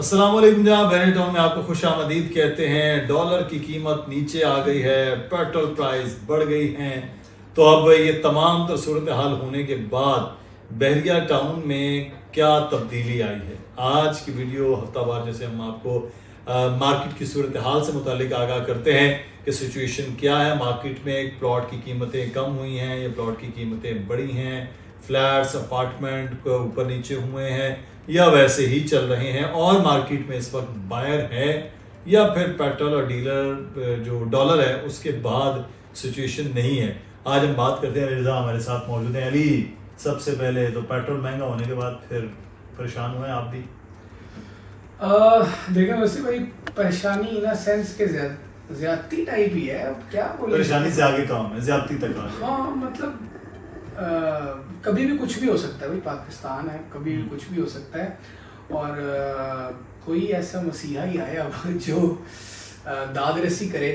अस्सलाम वालेकुम जनाब, बैरिटाउन में आपको खुश आमदीद कहते हैं। डॉलर की कीमत नीचे आ गई है, पेट्रोल प्राइस बढ़ गई हैं। तो अब ये तमाम तो सूरत हाल होने के बाद बहरिया टाउन में क्या तब्दीली आई है, आज की वीडियो हफ्तावार जैसे हम आपको मार्केट की सूरत हाल से मुतालिक आगाह करते हैं कि सिचुएशन क्या है। मार्केट में प्लॉट की कीमतें कम हुई हैं या प्लॉट की कीमतें बढ़ी हैं, फ्लैट्स अपार्टमेंट को ऊपर नीचे हुए हैं या वैसे ही चल रहे हैं, और मार्केट में इस वक्त बायर है या फिर पेट्रोल और डीलर जो डॉलर है उसके बाद सिचुएशन नहीं है। आज हम बात करते हैं। रिजा हमारे साथ मौजूद हैं। अली, सबसे पहले तो पेट्रोल महंगा होने के बाद फिर परेशान हुए आप भी? देखो वैसे भाई परेशानी इन अ सेंस के ज्यादती टाइप ही है। अब क्या बोले, परेशानी से आगे काम है, ज्यादती तक आ गए। हाँ मतलब कभी भी कुछ भी हो सकता है भाई, पाकिस्तान है, कभी भी कुछ भी हो सकता है। और कोई ऐसा मसीहा ही आया अब जो दाद रसी करे,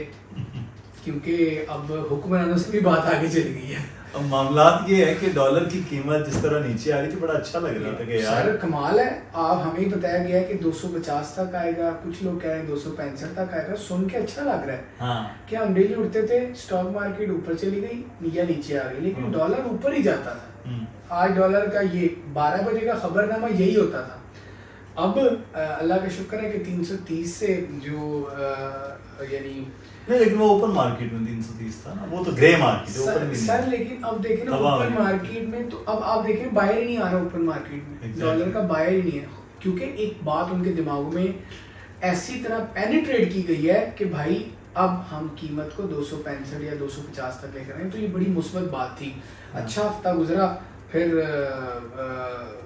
क्योंकि अब हुक्मरानों से भी बात आगे चली गई है। अब मामलात ये है कि डॉलर की कीमत जिस तरह नीचे आ रही थी, बड़ा अच्छा लग रहा था कि यार सर कमाल है। आप हमें ही बताया गया कि 250 तक आएगा, कुछ लोग कह रहे हैं 265 तक आएगा। सुन के अच्छा लग रहा है। हाँ। कि हम डेली उठते थे, स्टॉक मार्केट ऊपर चली गई या नीचे आ गई, लेकिन डॉलर ऊपर ही जाता था। आज डॉलर का ये 12 बजे का खबरनामा यही होता था। अब अल्लाह का शुक्र है कि 330 से जो यानी नहीं, लेकिन वो ओपन मार्केट में 330 था ना, वो तो ग्रे मार्केट है, ओपन भी सर नहीं। लेकिन अब देखें ना ओपन मार्केट में, तो अब आप देखें बायर ही नहीं आ रहा ओपन मार्केट में। डॉलर का बायर ही नहीं है, क्योंकि एक बात उनके दिमाग में ऐसी तरह पेनिट्रेट की गई है कि भाई अब हम कीमत को 265 या 250 तक लेकर आए। तो ये बड़ी मुस्बत बात थी। अच्छा हफ्ता गुजरा, फिर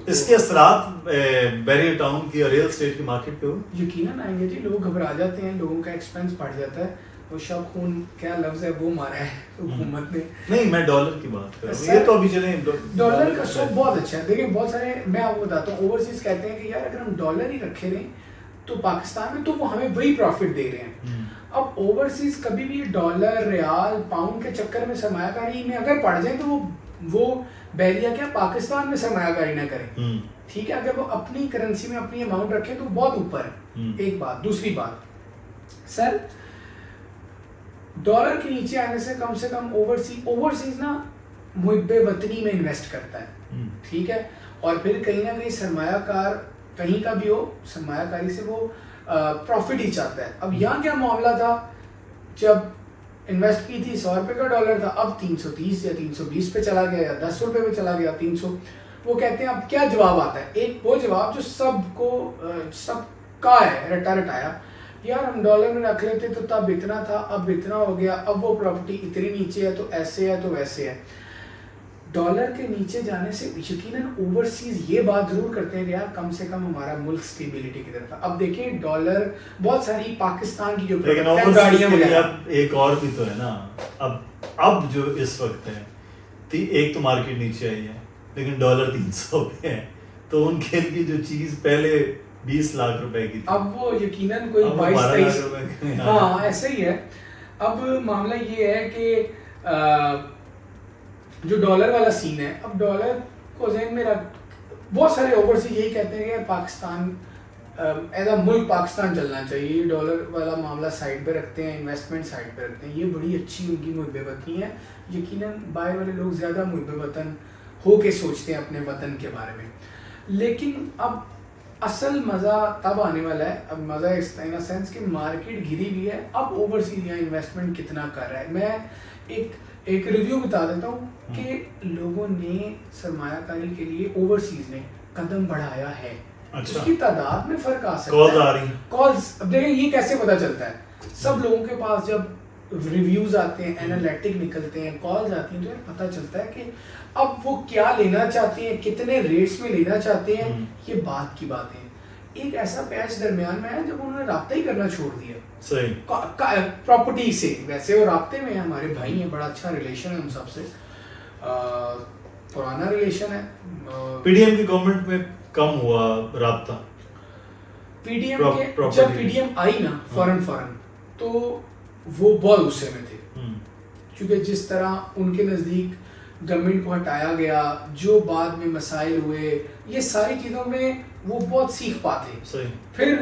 इसके असरात बैरियर टाउन की और रियल एस्टेट की मार्केट पे हो? यकीनन आएंगे जी। लोग घबरा जाते हैं, लोगों का एक्सपेंस बढ़ जाता है। वो शब खून क्या लफ्ज है वो मारा है हुकूमत ने। नहीं, मैं डॉलर की बात कर रहा हूं। ये तो अभी चले डॉलर का शौक बहुत अच्छा है। देखिए बहुत सारे, मैं आपको बताता हूँ, ओवरसीज कहते हैं कि यार अगर हम डॉलर ही रखे रहें तो पाकिस्तान में, तो वो हमें वही प्रॉफिट दे रहे हैं। अब ओवरसीज कभी भी डॉलर, रियाल, पाउंड के चक्कर में सरमायाकारी में अगर पड़ जाए तो वो बहरिया क्या पाकिस्तान में सरमायाकारी ना करें। ठीक है, अगर वो अपनी करेंसी में अपनी अमाउंट रखे तो बहुत ऊपर है। एक बात। दूसरी बात, सर डॉलर के नीचे आने से कम ओवरसीज ना मुहिब्बे वतनी में इन्वेस्ट करता है। ठीक है, और फिर कहीं ना कहीं सरमायाकार कहीं का भी हो, सरमायाकारी से वो प्रॉफिट ही चाहता है। अब यहाँ क्या मामला था, जब इन्वेस्ट की थी 100 रुपये का डॉलर था, अब 330 या 320 पे चला गया या 10 रुपये पे चला गया, 300। वो कहते हैं अब क्या जवाब आता है, एक वो जवाब जो सबका है रटा रटाया, यार हम डॉलर में रख लेते तो तब इतना था, अब इतना हो गया, अब वो प्रॉपर्टी इतनी नीचे है तो ऐसे है तो वैसे है। डॉलर के नीचे जाने से यकीनन ओवरसीज ये बात जरूर करते हैं कि यार कम से कम हमारा मुल्क स्टेबिलिटी की तरफ। अब देखिए डॉलर बहुत सारी पाकिस्तान की जो गाड़ियां, एक और भी तो है ना। अब जो इस वक्त है, एक तो मार्केट नीचे आई है लेकिन डॉलर 300 पे है, तो उनके लिए जो चीज पहले 20 लाख रुपए की थी, अब वो यकीनन कोई 22-23। हाँ ऐसे ही है। अब मामला ये है कि जो डॉलर वाला सीन है, अब डॉलर को ज़हन में रख बहुत सारे ओवरसीज यही कहते हैं कि पाकिस्तान एज अ मुल्क पाकिस्तान चलना चाहिए। डॉलर वाला मामला साइड पे रखते हैं, इन्वेस्टमेंट साइड पे रखते हैं। ये बड़ी अच्छी उनकी मुहिब्बे वतनी है। यकीनन बाहर वाले लोग ज़्यादा मुहिब्बे वतन हो के सोचते हैं अपने वतन के बारे में। लेकिन अब असल मज़ा तब आने वाला है। अब मज़ा इस इन सेंस कि मार्केट गिरी हुई है, अब ओवरसीज यहाँ इन्वेस्टमेंट कितना कर रहा है। मैं एक रिव्यू बता देता हूँ कि लोगों ने सरमायाकारी के लिए ओवरसीज ने कदम बढ़ाया है। अच्छा। उसकी तादाद में फर्क आ सकता है। कॉल्स अब देखें ये कैसे पता चलता है, सब लोगों के पास जब रिव्यूज आते हैं, एनालिटिक निकलते हैं, कॉल्स आती हैं, तो यार पता चलता है कि अब वो क्या लेना चाहते हैं, कितने रेट्स में लेना चाहते हैं। ये बात की बात है। एक ऐसा पैच दरमियान में है जब उन्होंने राब्ता ही करना छोड़ दिया सही प्रॉपर्टी से। वैसे वो राब्ते में हमारे भाई हैं, बड़ा अच्छा रिलेशन है उन सबसे, पुराना रिलेशन है। पीडीएम की गवर्नमेंट में कम हुआ राब्ता। पीडीएम के जब पीडीएम आई ना फौरन तो वो बहुत गुस्से में थे, क्योंकि जिस तरह उनके नज़दीक गवर्नमेंट को हटाया गया, जो बाद में मसाइल हुए, ये सारी चीज़ों में वो बहुत सीख पाते हैं। सही। फिर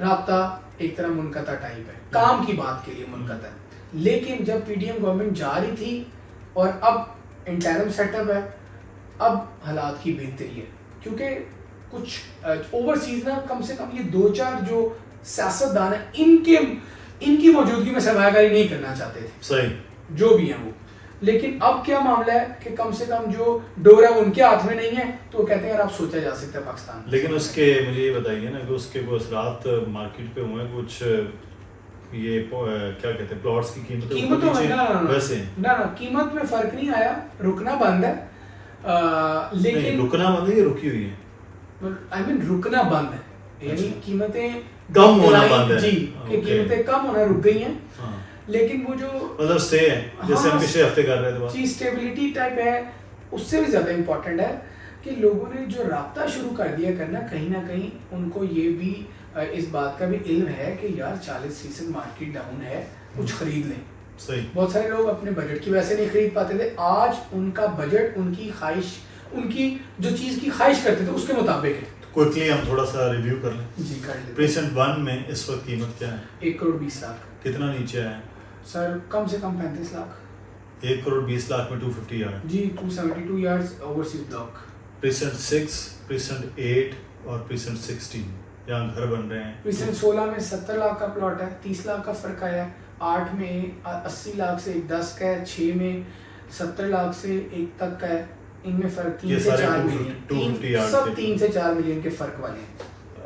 राब्ता एक तरह मुनक़ता टाइप है, काम की बात के लिए मुनक़ता है। लेकिन जब पीडीएम गवर्नमेंट जा रही थी और अब इंटरिम सेटअप है, अब हालात की बेहतरी है, क्योंकि कुछ ओवरसीज ना कम से कम ये 2-4 जो सियासतदान है इनकी मौजूदगी में सरमायाकारी नहीं करना चाहते थे, सही, जो भी हैं वो। लेकिन अब क्या मामला है कि कम से कम जो डोर है उनके हाथ में नहीं है, तो वो कहते हैं यार आप सोचा जा सकता है पाकिस्तान। लेकिन उसके मुझे ये बताइए ना कि उसके वो असरात मार्केट पे हुए कुछ, ये क्या कहते हैं, प्लॉट्स की कीमतों में वैसे ना कीमत में फर्क नहीं आया, रुकना बंद है। लेकिन रुकना बंद है, रुकी हुई है, आई मीन रुकना बंद है, यानी कीमतें कम होना बंद है जी, कि कीमतें कम होना रुक गई हैं। हाँ। लेकिन वो जो मतलब स्टे है, जैसे हम पिछले हफ्ते कर रहे थे, जी स्टेबिलिटी टाइप है, उससे भी ज्यादा इम्पोर्टेंट है कि लोगों ने जो राब्ता शुरू कर दिया करना, कहीं ना कहीं उनको ये भी इस बात का भी इल्म है कि यार 40% मार्केट डाउन है, कुछ खरीद लें। सही। बहुत सारे लोग अपने बजट की वजह से नहीं खरीद पाते थे, आज उनका बजट, उनकी ख्वाहिश, उनकी जो चीज की ख्वाहिश करते थे उसके मुताबिक है। क्विकली हम थोड़ा सा रिव्यू कर लें। जी कर लेते। प्रीसेंट 1 में इस वक्त कीमत क्या है? 1 करोड़ 20 लाख। कितना नीचे है सर? कम से कम 35 लाख। 1 करोड़ 20 लाख में 250 यार्ड जी, 272 yards overseas block. Precinct 6, precinct 8 और प्रीसेंट 16 यहाँ घर बन रहे हैं। प्रीसेंट 16 में 70 लाख का प्लॉट है, 30 लाख का फर्क आया है। 8 में 80 लाख से 10 का है, 6 में 70 लाख से 1 तक का है। इनमें फर्क 3 से 4 मिलियन, सब 3 से 4 मिलियन के फर्क वाले हैं।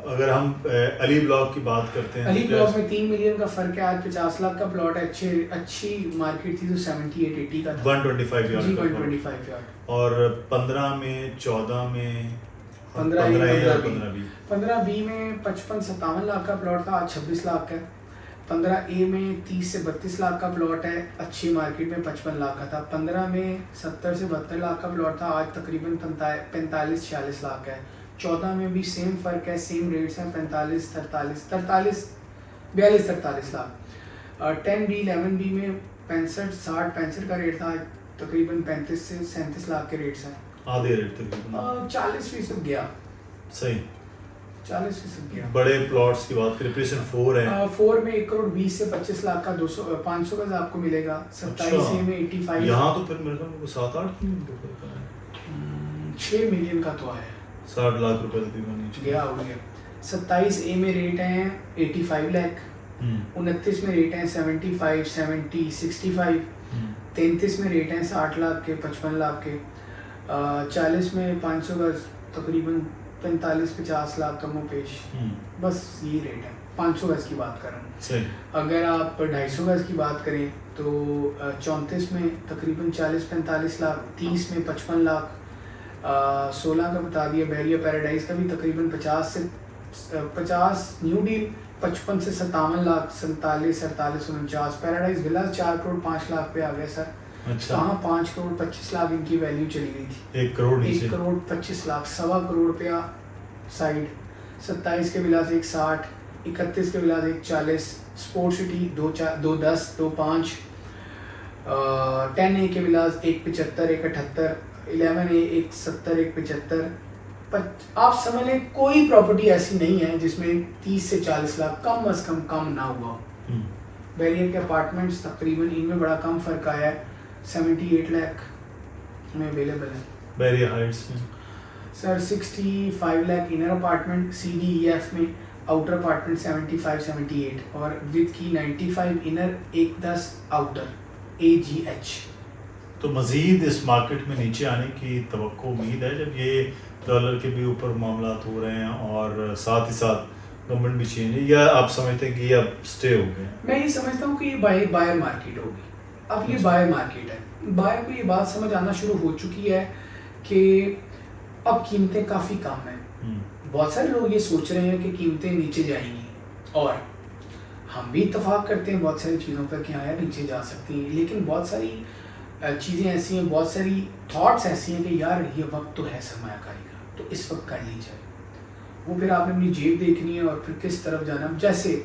अगर हम अली ब्लॉक की बात करते हैं, अली ब्लॉक में 3 मिलियन का फर्क है। आज 50 लाख का प्लॉट है, अच्छी मार्केट थी तो 78-80 का था। 125 यार्ड जी 125 यार्ड। और 15 में, 14 में, 15B में 55-57 लाख का प्लॉट था, आज 26 लाख का है। 15A में 30 से 32 लाख का प्लॉट है, अच्छी मार्केट में 55 लाख का था। 15 में 70 से 72 लाख का प्लॉट था, आज तकरीबन 45-46 लाख का है। 14 में भी सेम फर्क है, सेम रेट्स हैं, 42-43 लाख। 10B 11B में 65 का रेट था, तकरीबन 35 से 37 लाख के रेट्स हैं। आधे रेट तक 40% गया। सही, 40% गया। बड़े प्लॉट्स की बात करें, प्रीसेंट 4 है। 4 में 1 करोड़ 20 से 25 लाख का 500 गज आपको मिलेगा। 27 में 85। यहाँ तो फिर मेरे ख्याल 7-8 6 मिलियन का तो है, 60 लाख रुपए तकरीबन नीचे गया हो गया। 27A में रेट हैं 85 लाख। 29 में रेट हैं 75, 70, 65। 33 में रेट हैं 60 लाख के, 55 लाख के। 40 में 500 गज तकरीबन 45-50 लाख का मुँह पेश, बस यही रेट है। 500 गज की बात कर रहा हूँ। सही। अगर आप 250 गज की बात करें तो 34 में तकरीबन 40-45 लाख, 30 में 55 लाख, 16 का बता दिया। बैरिया पैराडाइज का भी तकरीबन 50 न्यू डील 55 से 57 लाख, 47, 49। पैराडाइज विला 4 करोड़ 5 लाख पे आ गया सर। अच्छा। कहाँ 5 करोड़ 25 लाख इनकी वैल्यू चली गई थी। 1 करोड़ नीचे। 1 करोड़ 25 लाख, 1.25 करोड़ रुपया साइड। 27 के विला से 160, 31 के विला से 140। Sport city 210, 25। 10A के विला 175, 178। 11A 170, 175। आप समझ लें कोई प्रॉपर्टी ऐसी नहीं है जिसमें 30 से 40 लाख कम अज कम ना हुआ हो। बैरियर के अपार्टमेंट्स तकरीबन इनमें बड़ा कम फर्क आया है, 78 लाख में अवेलेबल है। बैरियर हाइट्स में sir 65 lakh inner apartment, CDEF में आउटर अपार्टमेंट 75, 78 और विद की 95 इनर, 110 आउटर AGH। तो मजीद इस मार्केट में नीचे आने की तवक्को उम्मीद है जब ये डॉलर के भी ऊपर मामला हो रहे हैं और साथ ही साथ गवर्नमेंट भी चेंज है, या आप समझते हैं कि ये अब स्टे हो गए? मैं ये समझता हूँ कि ये बायर मार्केट होगी। अब ये बायर मार्केट है, बायर को ये बात समझ आना शुरू हो चुकी है कि अब कीमतें काफ़ी कम हैं। बहुत सारे लोग ये सोच रहे हैं कि कीमतें नीचे जाएंगी, और हम भी इत्तेफाक करते हैं बहुत सारी चीज़ों पर कि हाँ यार नीचे जा सकती हैं, लेकिन बहुत सारी चीज़ें ऐसी हैं, बहुत सारी थॉट्स ऐसी हैं कि यार ये वक्त तो है सरमायाकारी का, तो इस वक्त कर ली जाए। वो फिर आपने अपनी जेब देखनी है और फिर किस तरफ जाना। जैसे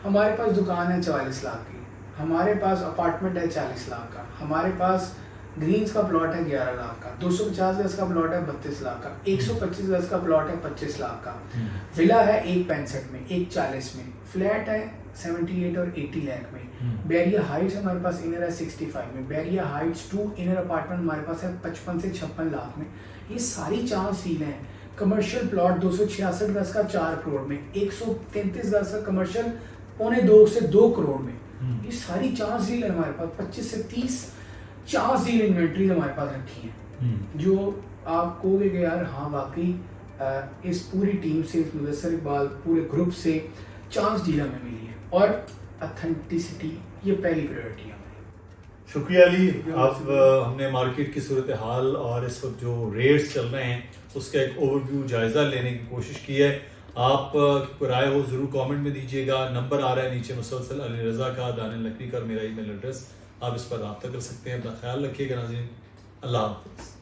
हमारे पास दुकान है 44 लाख की, हमारे पास अपार्टमेंट है 40 लाख का, हमारे पास ग्रीन्स का प्लॉट है 11 लाख का, 250 गज का प्लॉट है 32 लाख का, 125 गज का प्लॉट है 25 लाख का, विला है 165 में, 140 में, फ्लैट है 78 और 80 लाख में, बैरिया हाइट्स हमारे पास इनर है 65 में, बैरिया हाइट्स 2 इनर अपार्टमेंट हमारे पास है 55 से 56 लाख में। ये सारी चांस डीलें हैं। कमर्शियल प्लॉट 266 गज का 4 करोड़ में, 133 गज का कमर्शियल 1.25 से 2 करोड़ में। ये सारी चांस डील है हमारे पास, 25 से 30 चांस डील इन्वेंट्रीज हमारे पास रखी हैं, जो आप कहोगे कि यार हाँ वाकई इस पूरी टीम से, इस मुदस्सर इकबाल पूरे ग्रुप से चांस डील हमें मिली है। और ऑथेंटिसिटी ये पहली प्रायोरिटी है हमारी। शुक्रिया अली। अब हमने मार्केट की सूरत हाल और इस वक्त जो रेट्स चल रहे हैं उसका एक ओवरव्यू जायजा लेने की कोशिश की है। आप कोई राय हो जरूर कमेंट में दीजिएगा। नंबर आ रहा है नीचे मुसलसल अली रजा का, दानिल लकड़ी का, मेरा ईमेल एड्रेस, आप इस पर रब्ता कर सकते हैं। अपना ख्याल रखिएगा नाज़रीन। अल्लाह हाफ़िज़।